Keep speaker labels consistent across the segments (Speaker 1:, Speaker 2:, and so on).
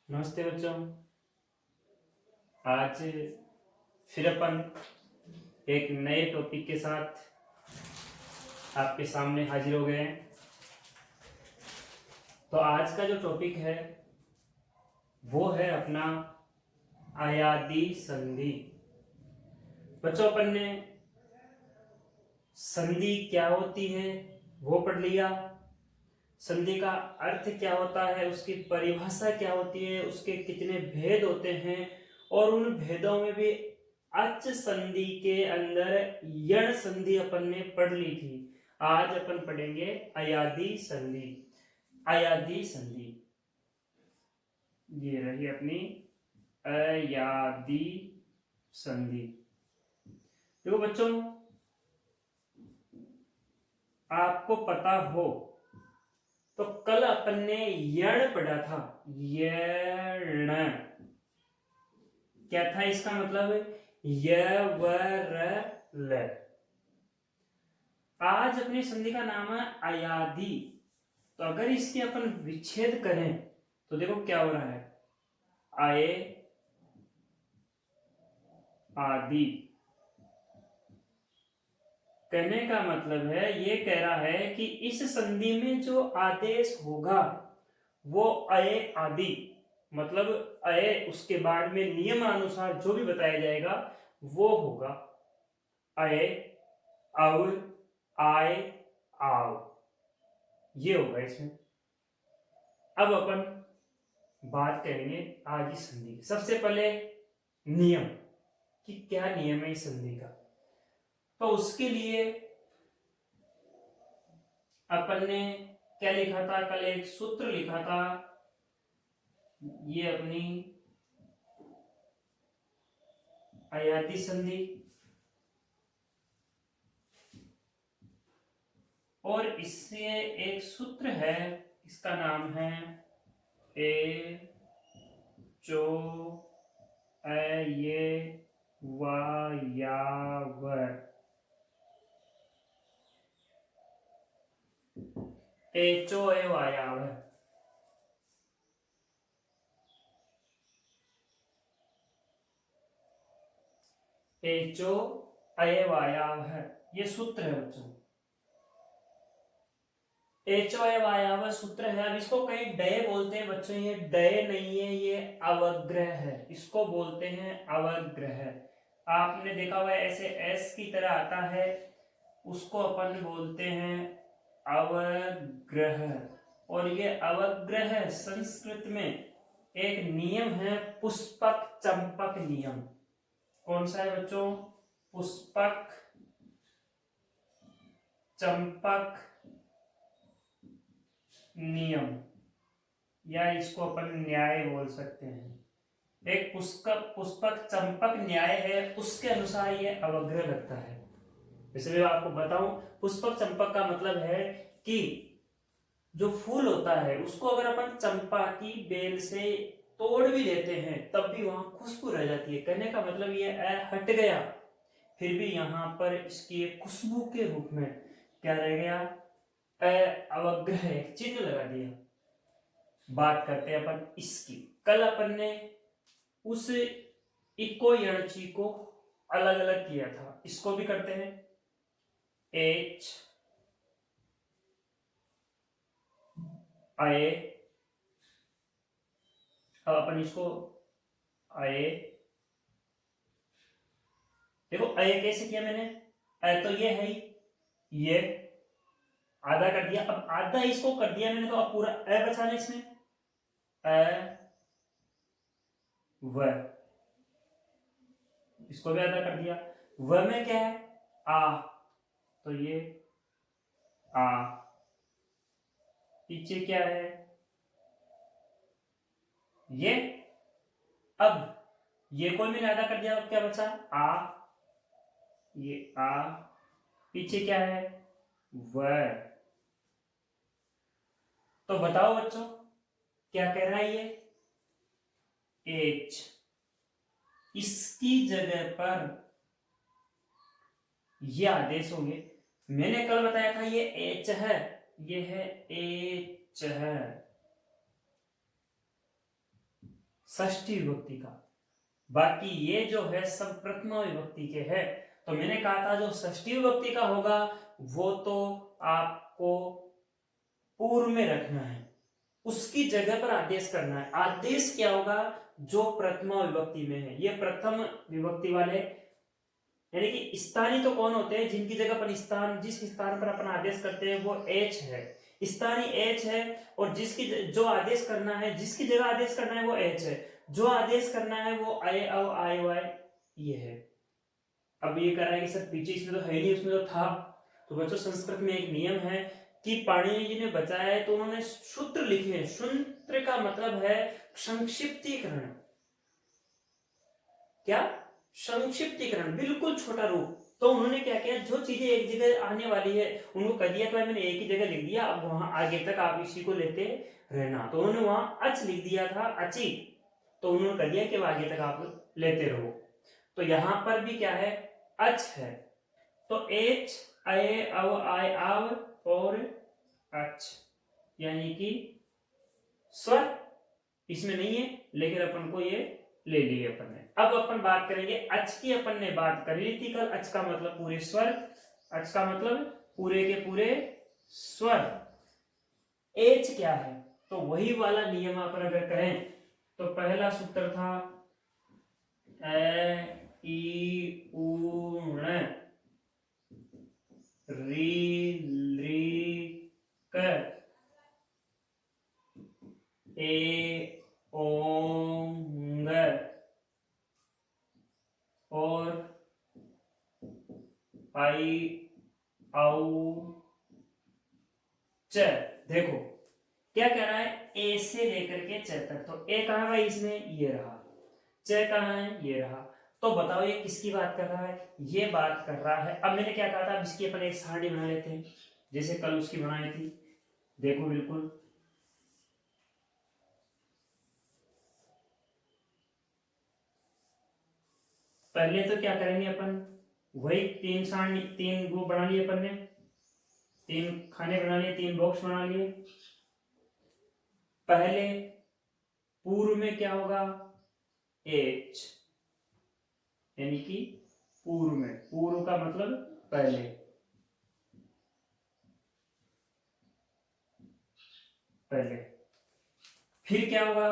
Speaker 1: नमस्ते बच्चों। आज फिर अपन एक नए टॉपिक के साथ आपके सामने हाजिर हो गए हैं। तो आज का जो टॉपिक है वो है अपना अयादी संधि। बच्चों, अपन ने संधि क्या होती है वो पढ़ लिया। संधि का अर्थ क्या होता है, उसकी परिभाषा क्या होती है, उसके कितने भेद होते हैं, और उन भेदों में भी अच संधि के अंदर यण संधि अपन ने पढ़ ली थी। आज अपन पढ़ेंगे अयादी संधि। अयादी संधि ये रही अपनी अयादी संधि। देखो बच्चों, आपको पता हो तो कल अपन ने यण पढ़ा था। यण क्या था, इसका मतलब यवरल। आज अपनी संधि का नाम है अयादी। तो अगर इसके अपन विच्छेद करें तो देखो क्या हो रहा है, आए आदि। कहने का मतलब है, ये कह रहा है कि इस संधि में जो आदेश होगा वो अय आदि, मतलब अय उसके बाद में नियमानुसार जो भी बताया जाएगा वो होगा अय, और, आय, आव, ये होगा इसमें। अब अपन बात करेंगे आज इस संधि की। सबसे पहले नियम, कि क्या नियम है इस संधि का। तो उसके लिए अपन ने क्या लिखा था, कल एक सूत्र लिखा था। ये अपनी अयादी संधि, और इससे एक सूत्र है, इसका नाम है ए चो ये वायावर। एचो ए वायावर। एचो अय वायावर, ये सूत्र है बच्चों। एचो अय वायावर सूत्र है। अब इसको कहीं डय बोलते हैं बच्चों, ये डय नहीं है, ये अवग्रह है। इसको बोलते हैं अवग्रह। आपने देखा हुआ है ऐसे एस की तरह आता है, उसको अपन बोलते हैं अवग्रह। और ये अवग्रह संस्कृत में एक नियम है, पुष्पक चंपक नियम। कौन सा है बच्चों? पुष्पक चंपक नियम, या इसको अपन न्याय बोल सकते हैं। एक पुष्पक पुष्पक चंपक न्याय है, उसके अनुसार ये अवग्रह लगता है। इसलिए आपको बताऊं, पुष्पक चंपक का मतलब है कि जो फूल होता है उसको अगर अपन चंपा की बेल से तोड़ भी देते हैं तब भी वहां खुशबू रह जाती है। कहने का मतलब ये हट गया, फिर भी यहां पर इसकी खुशबू के रूप में क्या रह गया, अवग्रह चिन्ह लगा दिया। बात करते हैं अपन इसकी। कल अपन ने उस इको यणची को अलग अलग किया था, इसको भी करते हैं। एच आए, अब अपन इसको आए, देखो अय कैसे किया मैंने, अय तो ये है ही, ये आधा कर दिया। अब आधा इसको कर दिया मैंने, तो अब पूरा अ बचा है इसमें, अ व, इसको भी आधा कर दिया। व में क्या है, आ, तो ये आ, पीछे क्या है, ये। अब ये कोई मैंने आधा कर दिया, अब क्या बचा, आ, ये आ, पीछे क्या है, व। तो बताओ बच्चों, क्या कह रहा है ये, एच। इसकी जगह पर ये आदेश होंगे। मैंने कल बताया था ये एच है, ये है एच है। षष्ठी विभक्ति का, बाकी ये जो है सब प्रथमा विभक्ति के है। तो मैंने कहा था जो षष्ठी विभक्ति का होगा वो तो आपको पूर्व में रखना है, उसकी जगह पर आदेश करना है। आदेश क्या होगा, जो प्रथमा विभक्ति में है। ये प्रथम विभक्ति वाले यानी कि स्थानीय तो कौन होते हैं, जिनकी जगह पर स्थान, जिस स्थान पर अपन आदेश करते हैं वो एच है, स्थानीय एच है, और जिसकी जो आदेश करना है, जिसकी जगह आदेश करना है वो एच है, जो आदेश करना है वो आय अव आय वाय ये है। अब ये कह रहा है कि सर पीछे इसमें तो है नहीं, उसमें तो था। तो बच्चों संस्कृत में एक नियम है कि पाणिनि जी ने बताया है तो उन्होंने सूत्र लिखे हैं। सूत्र का मतलब है संक्षिप्तीकरण। क्या? संक्षिप्तीकरण, बिल्कुल छोटा रूप। तो उन्होंने क्या किया, जो चीजें एक जगह आने वाली है उनको कह दिया, तो मैंने एक ही जगह लिख दिया, अब वहां आगे तक आप इसी को लेते रहना। तो उन्होंने वहां अच लिख दिया था, अची, तो उन्होंने कह दिया कि आगे तक आप लेते रहो। तो यहां पर भी क्या है, अच है, तो एच अय अव आय आव और अच यानी कि स्वर इसमें नहीं है, लेकिन अपन को ये ले लिए अपन ने। अब अपन बात करेंगे अच की। अपन ने बात कर ली थी कल, अच का मतलब पूरे स्वर, अच का मतलब पूरे के पूरे स्वर। एच क्या है, तो वही वाला नियम अपन अगर करें तो पहला सूत्र था ए ई उ ण री ली क ए ओंग और आई औ च। देखो क्या कह रहा है, ए से लेकर के च तक। तो ए कहां है इसमें, ये रहा। च कहां है, ये रहा। तो बताओ ये किसकी बात कर रहा है, ये बात कर रहा है। अब मैंने क्या कहा था, इसकी अपन एक सारणी बना लेते हैं, जैसे कल उसकी बनाई थी। देखो बिल्कुल पहले तो क्या करेंगे अपन, वही तीन सारणी, तीन वो बना लिए अपन ने, तीन खाने बना लिए, तीन बॉक्स बना लिए। पहले पूर्व में क्या होगा, एच, यानी कि पूर्व में, पूर्व का मतलब पहले, पहले। फिर क्या होगा,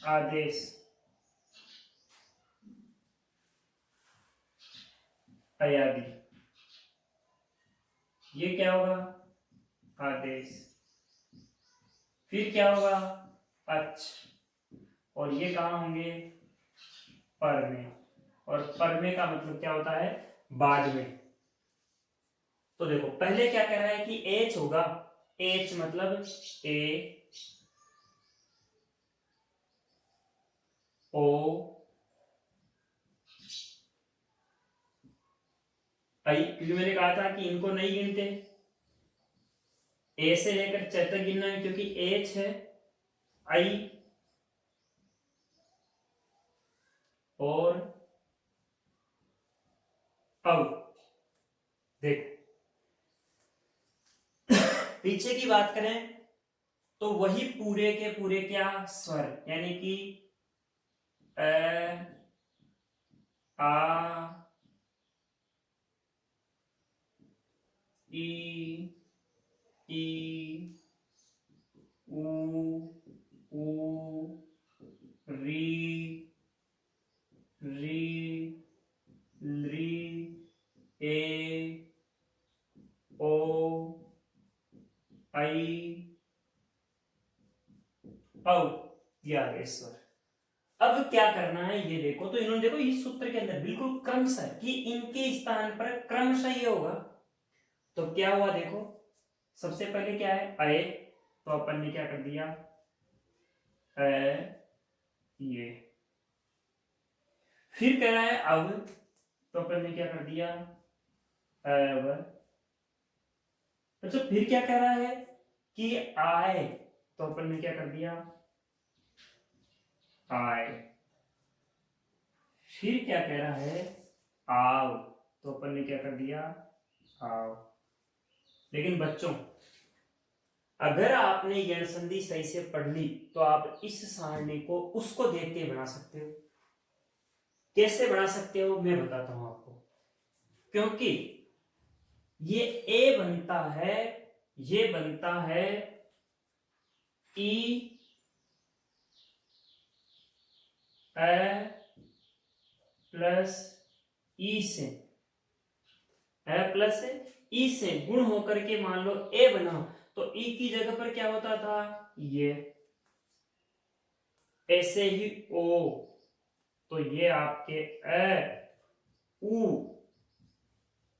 Speaker 1: आदेश, अयादि। ये क्या होगा, आदेश। फिर क्या होगा, अच, और ये कहां होंगे, पर में। और पर में का मतलब क्या होता है, बाद में। तो देखो पहले क्या कह रहा है कि एच होगा, एच मतलब ए ओ आई, क्योंकि मैंने कहा था कि इनको नहीं गिनते, ए से लेकर च तक गिनना है, क्योंकि एच है, आई और औ। देखो पीछे की बात करें तो वही पूरे के पूरे क्या, स्वर, यानी कि अ आ ई ई उ री री ली ए ओ आई औ, ये आ गए स्वर। अब क्या करना है ये देखो, तो इन्होंने देखो इस सूत्र के अंदर बिल्कुल क्रमशः कि इनके स्थान पर क्रमशः ये होगा। तो क्या हुआ देखो, सबसे पहले क्या है, अय, तो अपन ने क्या कर दिया, ये। फिर कह रहा है अब, तो अपन ने क्या कर दिया, अब। अच्छा फिर क्या कह रहा है कि आए, तो अपन ने क्या कर दिया, आए। फिर क्या कह रहा है, आओ, तो अपन ने क्या कर दिया, आओ। लेकिन बच्चों अगर आपने यण संधि सही से पढ़ ली तो आप इस सारणी को उसको देख के बना सकते हो। कैसे बना सकते हो मैं बताता हूं आपको। क्योंकि ये ए बनता है, ये बनता है ई ए प्लस ई से, ए प्लस ई से गुण होकर के मान लो ए बना, तो ई की जगह पर क्या होता था ये, ऐसे ही ओ, तो ये आपके ए उ,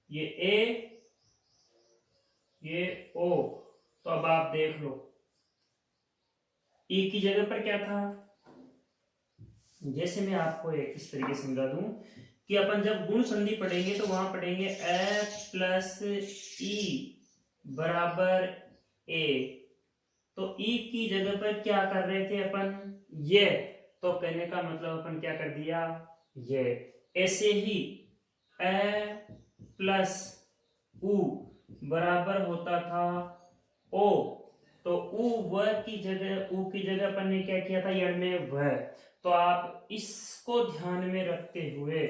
Speaker 1: ये ए, ये ओ। तो अब आप देख लो ई की जगह पर क्या था, जैसे मैं आपको एक इस तरीके से समझा दूं कि अपन जब गुण संधि पढ़ेंगे तो वहां पढ़ेंगे ए प्लस ई बराबर ए, तो ई की जगह पर क्या कर रहे थे अपन ये, तो कहने का मतलब अपन क्या कर दिया ये। ऐसे ही ए प्लस उ बराबर होता था ओ, तो उ व की जगह, उ की जगह अपन ने क्या किया था यण में व। तो आप इसको ध्यान में रखते हुए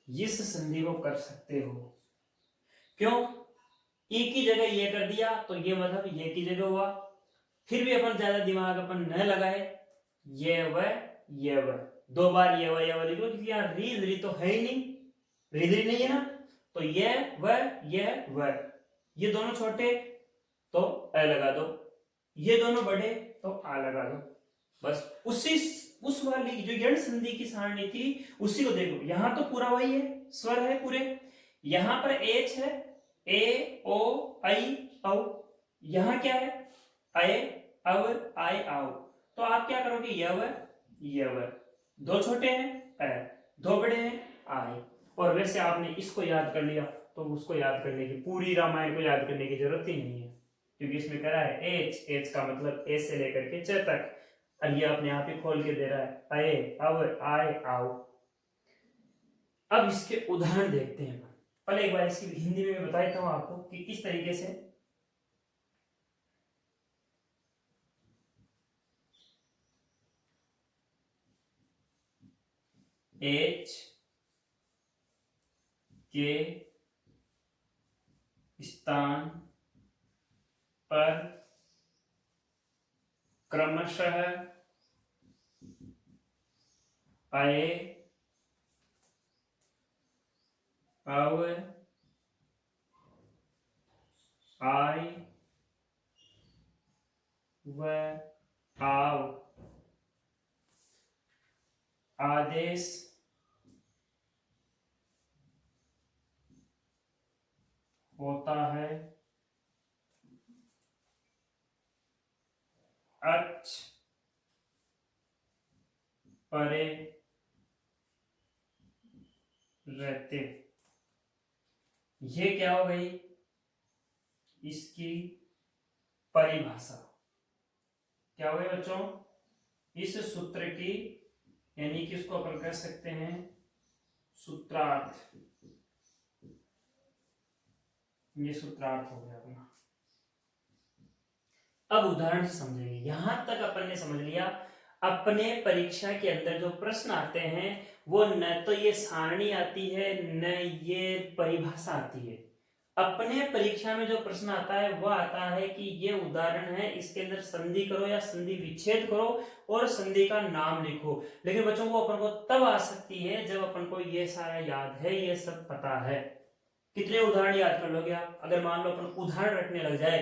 Speaker 1: इस संधि को कर सकते हो। क्यों, ई की जगह ये कर दिया तो ये मतलब ये की जगह हुआ। फिर भी अपन ज्यादा दिमाग अपन न लगाए, ये व ये व, दो बार ये व लिख लो, क्योंकि यार री तो है ही नहीं, री नहीं है ना, तो ये व, ये दोनों छोटे तो अ लगा दो, ये दोनों बड़े तो आ लगा दो। बस उसी उस वाली जो यण संधि की सारणी थी उसी को देखो। यहां तो पूरा वही है, स्वर है पूरे, यहां पर एच है, ए ओ आई औ, यहां क्या है अय अव आय आओ। तो आप क्या करोगे यव, दो छोटे हैं अ, दो बड़े हैं आय। और वैसे आपने इसको याद कर लिया तो उसको याद करने की, पूरी रामायण को याद करने की जरूरत ही नहीं है, क्योंकि इसमें कह रहा है एच, एच का मतलब ए से लेकर के च तक, और ये अपने आप ही खोल के दे रहा है अये अव आय आओ। अब इसके उदाहरण देखते हैं। पहले एक बार इसकी हिंदी में बता देता हूं आपको कि किस तरीके से। एच के स्थान पर क्रमशः अये अव आय व आव आदेश होता है अच परे रहते। ये क्या हो गई इसकी परिभाषा, क्या हो गई बच्चों इस सूत्र की, यानी कि इसको अपन कह सकते हैं सूत्रार्थ। ये सूत्रार्थ हो गया अपना। अब उदाहरण से समझेंगे। यहां तक अपन ने समझ लिया अपने परीक्षा के अंदर जो प्रश्न आते हैं वो न तो ये सारणी आती है न ये परिभाषा आती है। अपने परीक्षा में जो प्रश्न आता है वह आता है कि ये उदाहरण है, इसके अंदर संधि करो या संधि विच्छेद करो और संधि का नाम लिखो। लेकिन बच्चों वो अपन को तब आ सकती है जब अपन को ये सारा याद है, ये सब पता है। कितने उदाहरण याद कर लोगे आप, अगर मान लो अपन उदाहरण रखने लग जाए,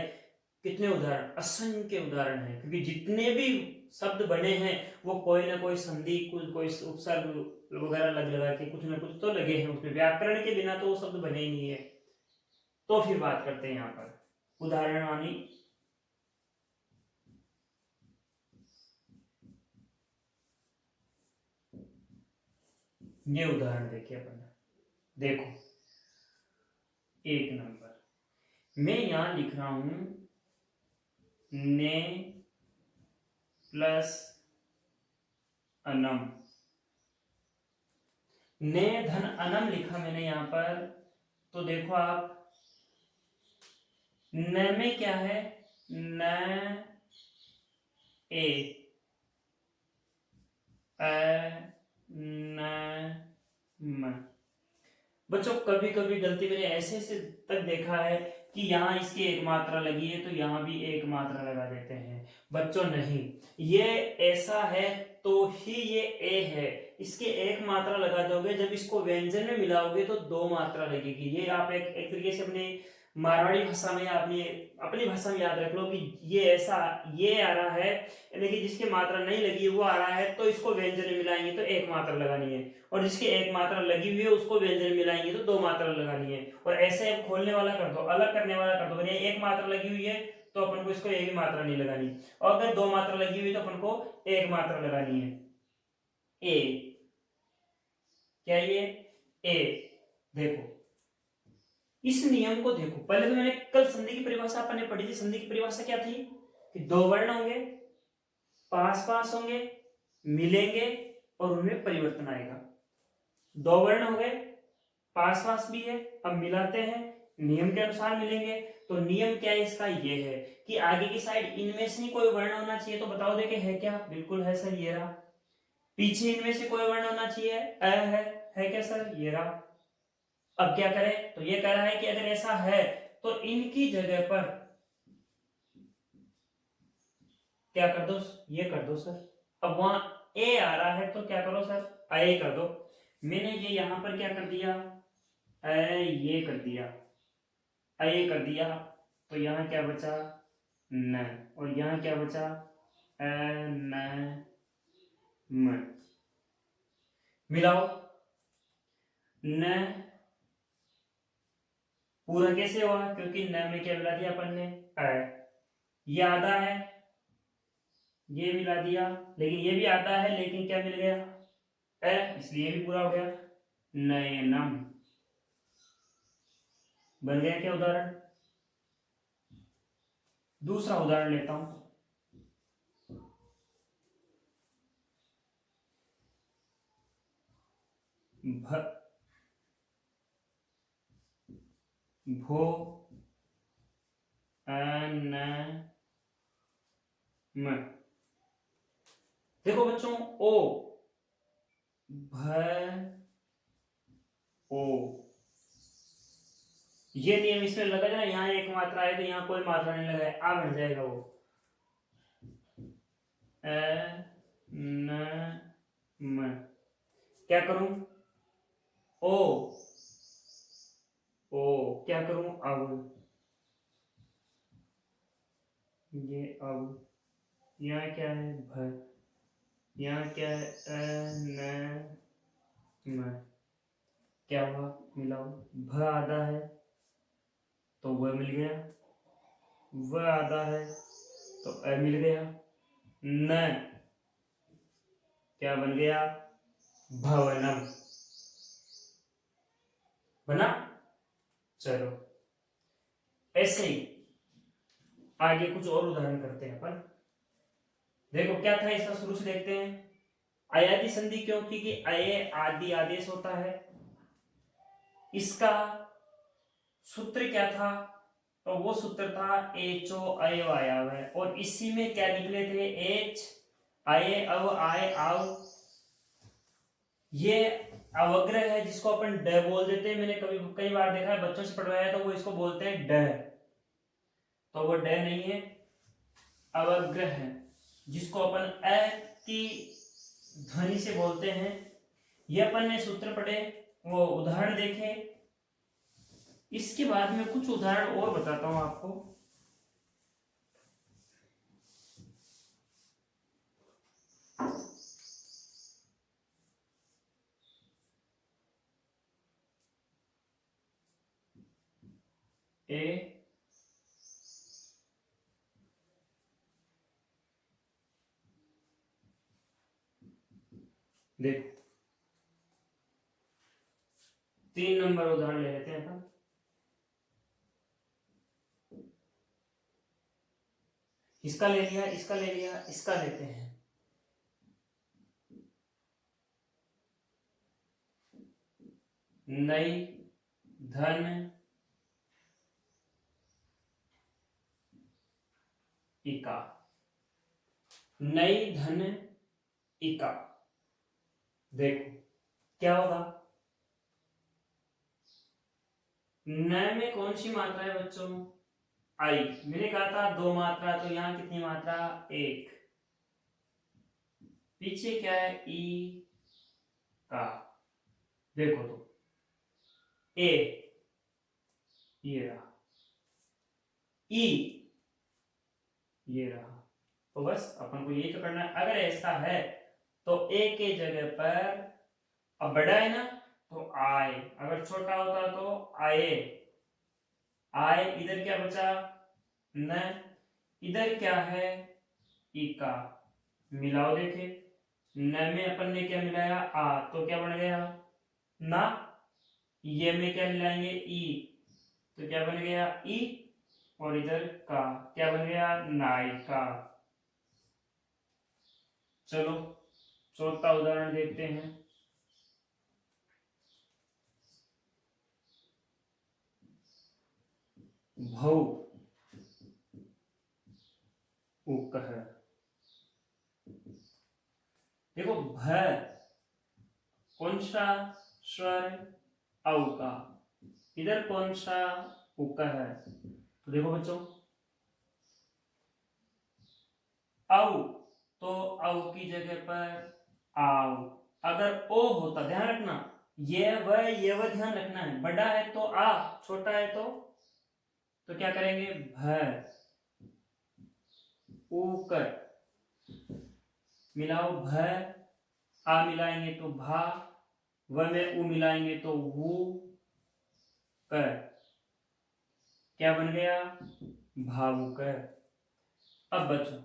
Speaker 1: कितने उदाहरण, असंख्य उदाहरण है, क्योंकि जितने भी शब्द बने हैं वो कोई ना कोई संधि, कोई उपसर्ग वगैरह लगा के कुछ ना कुछ तो लगे हैं उसमें, व्याकरण के बिना तो वो शब्द बने ही नहीं है। तो फिर बात करते हैं यहां पर उदाहरण वाली। ये उदाहरण देखिए अपन, देखो एक नंबर मैं यहां लिख रहा हूं ने प्लस अनम, ने धन अनम लिखा मैंने यहां पर। तो देखो आप न में क्या है न ए अ न म। बच्चों कभी कभी गलती मैंने ऐसे ऐसे तक देखा है कि यहाँ इसकी एक मात्रा लगी है तो यहाँ भी एक मात्रा लगा देते हैं। बच्चों नहीं, ये ऐसा है तो ही ये ए है। इसके एक मात्रा लगा दोगे, जब इसको व्यंजन में मिलाओगे तो दो मात्रा लगेगी। ये आप एक तरीके से अपने मारवाड़ी भाषा में अपनी अपनी भाषा में याद रख लो कि ये ऐसा ये आ रहा है, यानी कि जिसकी मात्रा नहीं लगी वो आ रहा है तो इसको व्यंजन में मिलाएंगे तो एक मात्रा लगानी है, और जिसकी एक मात्रा लगी हुई है उसको व्यंजन मिलाएंगे तो दो मात्रा लगानी है। और ऐसे अब खोलने वाला कर दो, अलग करने वाला कर दो। एक मात्रा लगी हुई है तो अपन को इसको एक ही मात्रा नहीं लगानी, और अगर दो मात्रा लगी हुई है तो अपन को एक मात्रा लगानी है। ए, क्या ये ए? देखो इस नियम को देखो, पहले तो मैंने कल संधि की परिभाषा अपन ने पढ़ी थी। संधि की परिभाषा क्या थी कि दो वर्ण होंगे, पास पास होंगे, मिलेंगे और उनमें परिवर्तन आएगा। दो वर्ण हो गए, पास पास भी है, अब मिलाते हैं, नियम के अनुसार मिलेंगे। तो नियम क्या है इसका, ये है कि आगे की साइड इनमें से ही कोई वर्ण होना चाहिए। तो बताओ देखे है क्या? बिल्कुल है सर, ये रहा। पीछे इनमें से कोई वर्ण होना चाहिए, अ है क्या सर? ये रहा। अब क्या करें? तो ये कह रहा है कि अगर ऐसा है तो इनकी जगह पर क्या कर दो, ये कर दो सर। अब वहां ए आ रहा है तो क्या करो सर, ए कर दो। मैंने ये यहां पर क्या कर दिया, ये कर दिया, ये कर दिया। तो यहाँ क्या बचा, न, और यहाँ क्या बचा, न म। मिलाओ, न पूरा कैसे हुआ, क्योंकि न में क्या मिला दिया अपन ने, ये आधा है, ये मिला दिया, लेकिन ये भी आता है, लेकिन क्या मिल गया, इसलिए भी पूरा हो गया। नयनम बन गया क्या उदाहरण? दूसरा उदाहरण लेता हूं। भ भो न म। देखो बच्चों, ओ भ ओ, ये नियम इसमें लगा जाए, यहाँ एक मात्रा है तो यहाँ कोई मात्रा नहीं लगाए, आ बन जाएगा वो न म। क्या करूं, ओ ओ क्या करूं अब, ये अब यहाँ क्या है, भ, यहाँ क्या है, न म। क्या हुआ, मिलाओ, भ आधा है तो वह मिल गया, वह आधा है तो अ मिल गया, न क्या बन गया, भवनम बना। चलो ऐसे ही आगे कुछ और उदाहरण करते हैं अपन। देखो क्या था इसका, शुरू से देखते हैं। अयादि संधि क्यों, क्योंकि अय आदि आदेश होता है। इसका सूत्र क्या था, तो वो सूत्र था एचो अयवायव है, और इसी में क्या निकले थे, एच आए अव आए आव। ये अवग्रह है जिसको अपन ड बोल देते हैं। मैंने कभी कई बार देखा है बच्चों से पढ़वाया है, तो वो इसको बोलते हैं ड, तो वो ड नहीं है, अवग्रह है, जिसको अपन अ की ध्वनि से बोलते हैं। ये अपन ने सूत्र पढ़े, वो उदाहरण देखे। इसके बाद में कुछ उदाहरण और बताता हूं आपको। ए देखो 3 नंबर उदाहरण ले लेते हैं अपन। इसका ले लिया, इसका ले लिया, इसका लेते हैं। नई धन इका, नई धन इका। देखो क्या होगा, न में कौन सी मात्रा है बच्चों, आई। मैंने कहा था दो मात्रा, तो यहां कितनी मात्रा, एक। पीछे क्या है, ई का। देखो तो ए, ये रहा, ई ये रहा। तो बस अपन को यही तो करना है। अगर ऐसा है तो ए के जगह पर, अब बड़ा है ना तो आए, अगर छोटा होता तो आए। आए, इधर क्या बचा, न, इधर क्या है, इका। मिलाओ देखे, न में अपन ने क्या मिलाया, आ, तो क्या बन गया, ना। ये में क्या मिलाएंगे, ई, तो क्या बन गया, ई। और इधर का क्या बन गया, नायिका। चलो चौथा उदाहरण देखते हैं। भौ उकह। देखो भ कौन सा स्वर, औ का। इधर कौन सा, उक है। तो देखो बच्चों, औ, तो औ की जगह पर आओ। अगर ओ होता, ध्यान रखना, ये व ध्यान रखना है। बड़ा है तो आ, छोटा है तो क्या करेंगे, भ, ऊकर। मिलाओ भ, आ मिलाएंगे तो भा, व में उ मिलाएंगे तो वू, कर। क्या बन गया, भावुक। अब बच्चों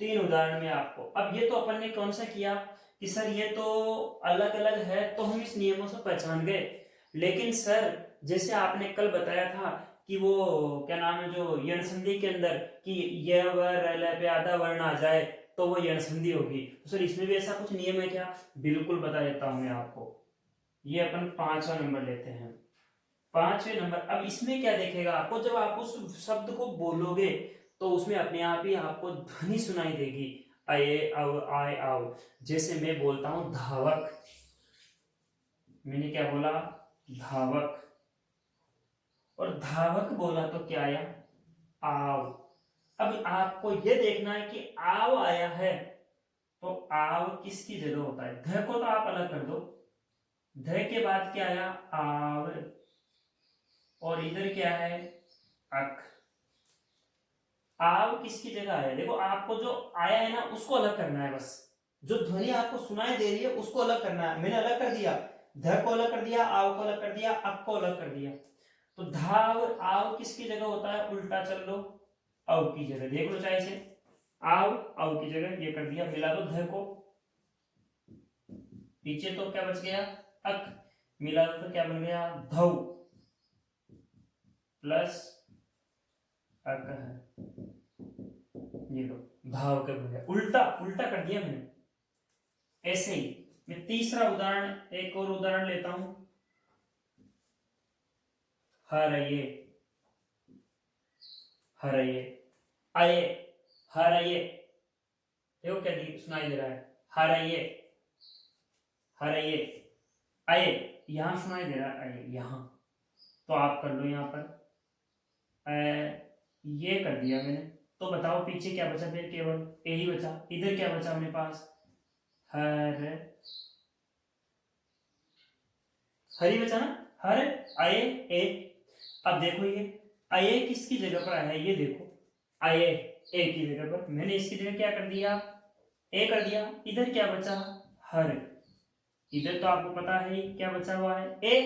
Speaker 1: तीन उदाहरण में आपको, अब ये तो अपन ने कौन सा किया कि सर ये तो अलग अलग है तो हम इस नियमों से पहचान गए, लेकिन सर जैसे आपने कल बताया था कि वो क्या नाम है, जो यण संधि के अंदर कि यह व र पे आधा वर्ण आ जाए तो वो यण संधि होगी, तो सर इसमें भी ऐसा कुछ नियम है क्या? बिल्कुल बता देता हूं मैं आपको। ये अपन 5वां नंबर लेते हैं। 5वें नंबर, अब इसमें क्या देखेगा आपको, जब आप उस शब्द को बोलोगे तो उसमें अपने आप ही आपको ध्वनि सुनाई देगी, आए आओ आए आओ। जैसे मैं बोलता हूं धावक, मैंने क्या बोला, धावक, और धावक बोला तो क्या आया, आव। अब आपको यह देखना है कि आव आया है तो आव किसकी जगह होता है, ध को तो आप अलग कर दो, ध के बाद क्या आया, आव, और इधर क्या है, अक। आव किसकी जगह आया, देखो आपको जो आया है ना उसको अलग करना है, बस जो ध्वनि आपको सुनाई दे रही है उसको अलग करना है। मैंने अलग कर दिया, ध को अलग कर दिया, आव को अलग कर दिया, अक को अलग कर दिया। तो धाव, आव किसकी जगह होता है, उल्टा चल लो, अव की जगह देख लो चाहे से, आव अव की जगह ये कर दिया, मिला दो ध को, पीछे तो क्या बच गया, अक, मिला दो तो क्या बन गया, धौ प्लस अक है, ये लो भाव के बन गया, उल्टा उल्टा कर दिया मैंने। ऐसे ही मैं तीसरा उदाहरण, एक और उदाहरण लेता हूं, हरये, हरये, आये, हरये। देखो क्या सुनाई दे रहा है, हरये, हरये, आये, यहां सुनाई दे रहा है, आये यहां। तो आप कर लो यहां पर, ये कर दिया मैंने। तो बताओ पीछे क्या बचा, फिर केवल ए ही बचा। इधर क्या बचा अपने पास, हर, हरी बचा ना, हर, आए, ए। अब देखो ये आए किसकी जगह पर आया है, ये देखो, आए ए की जगह पर, मैंने इसकी जगह क्या कर दिया, ए कर दिया। इधर क्या बचा, हर। इधर तो आपको पता है ही क्या बचा हुआ है, ए।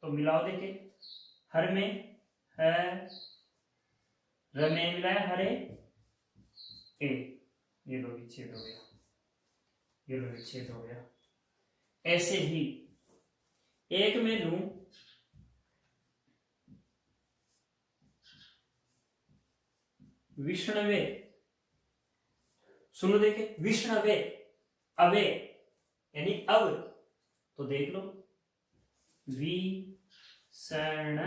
Speaker 1: तो मिलाओ देखे, हर में है, र में मिलाया, हरे ए, ये लो विच्छेद हो गया, ये लो विच्छेद हो गया। ऐसे ही एक में लूं, विष्णवे, सुनो देखे, विष्णवे, अवे यानी अब, तो देख लो, विषण,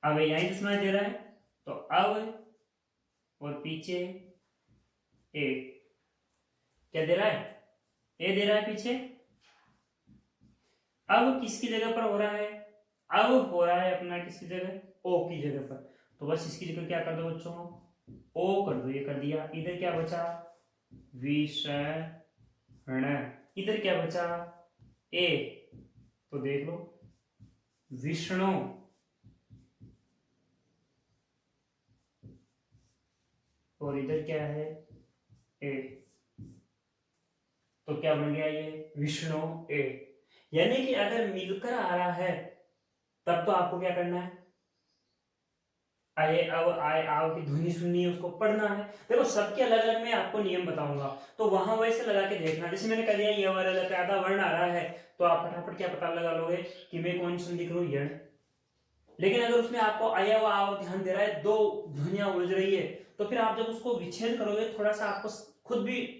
Speaker 1: अवे यही तो सुनाई दे रहा है, तो अब और पीछे ए। क्या दे रहा है? ए दे रहा है पीछे। अब किसकी जगह पर हो रहा है? अब हो रहा है अपना किसकी जगह? ओ की जगह पर। तो बस इसकी जगह क्या कर दो बच्चों? ओ कर दो। ये कर दिया। इधर क्या बचा? विषण। इधर क्या बचा? ए। तो देख लो, विष्णु। और इधर क्या है? ए। तो क्या बन गया ये? विष्णु ए। यानी कि अगर मिलकर आ रहा है तब तो आपको क्या करना है? आए अब आए आओ की ध्वनि सुननी है, उसको पढ़ना है। देखो सबके अलग अलग मैं आपको नियम बताऊंगा, तो वहां वैसे लगा के देखना। जैसे मैंने कर दिया ये वाला पे आधा वर्ण आ रहा है, तो आप फटाफट क्या पता लगा लोगे कि मैं कौन सी संधि करूं? यण। लेकिन अगर उसमें आपको आया हुआ आओ ध्यान दे रहा है, दो ध्वनियां उलझ रही है, तो फिर आप जब उसको विच्छेद करोगे, थोड़ा सा आपको खुद भी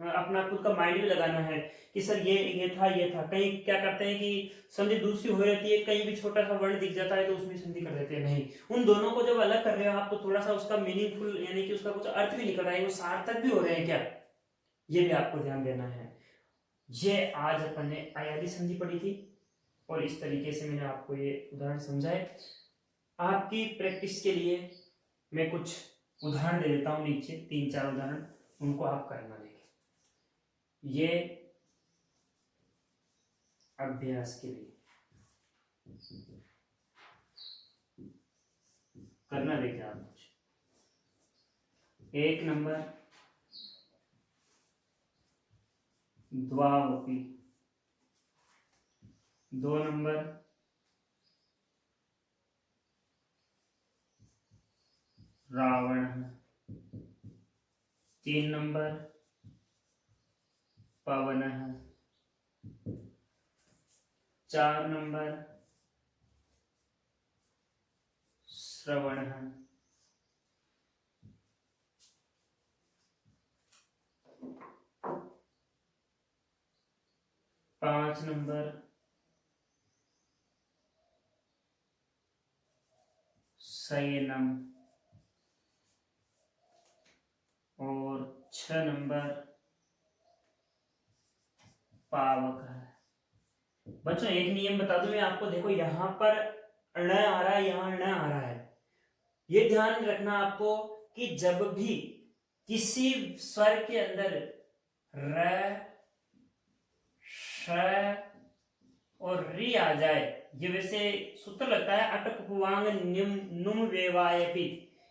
Speaker 1: अपना खुद का माइंड भी लगाना है कि सर ये था ये था। कहीं क्या करते हैं कि संधि दूसरी हो रहती है, कहीं भी छोटा सा वर्ण दिख जाता है तो उसमें संधि कर देते हैं। नहीं, उन दोनों को जब अलग कर रहे हो आप, तो थोड़ा सा उसका मीनिंगफुल यानी कि उसका कुछ अर्थ भी निकल रहा है, वो सार्थक भी हो रहे हैं क्या, ये भी आपको ध्यान देना है। ये आज अपन ने अयादी संधि पढ़ी थी और इस तरीके से मैंने आपको ये उदाहरण समझाए। आपकी प्रैक्टिस के लिए मैं कुछ उदाहरण दे देता हूं नीचे, 3-4 उदाहरण, उनको आप करना देखें। ये अभ्यास के लिए करना देखें आप कुछ। 1 नंबर द्वावपी, 2 नंबर रावण, 3 नंबर पवन, 4 नंबर श्रवण, 5 नंबर शयनम और 6 नंबर पावक है। बच्चों एक नियम बता दूं मैं आपको, देखो यहां पर ण आ रहा है, यहां ण आ रहा है। ये ध्यान रखना आपको कि जब भी किसी स्वर के अंदर र, श और री आ जाए, ये वैसे सूत्र लगता है अटक पुवांग निम नुम वेवायपि,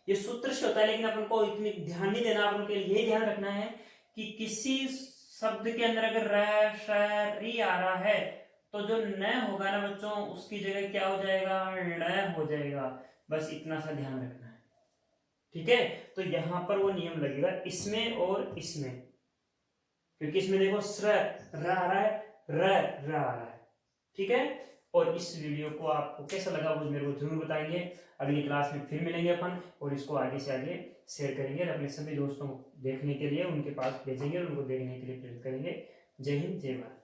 Speaker 1: ये सूत्र से होता है, लेकिन अपन को इतनी ध्यान नहीं देना। अपन को यही ध्यान रखना है कि किसी शब्द के अंदर अगर र, श, री आ रहा है, तो जो न होगा ना बच्चों, उसकी जगह क्या हो जाएगा? ण हो जाएगा। बस इतना सा ध्यान रखना है, ठीक है। तो यहां पर वो नियम लगेगा इसमें और इसमें, क्योंकि इसमें देखो स्र र आ रहा है, र आ रहा है, ठीक है। और इस वीडियो को आपको कैसा लगा वो मेरे को जरूर बताएंगे। अगली क्लास में फिर मिलेंगे अपन, और इसको आगे से आगे शेयर करेंगे और अपने सभी दोस्तों को देखने के लिए उनके पास भेजेंगे और उनको देखने के लिए प्रेरित करेंगे। जय हिंद, जय भारत।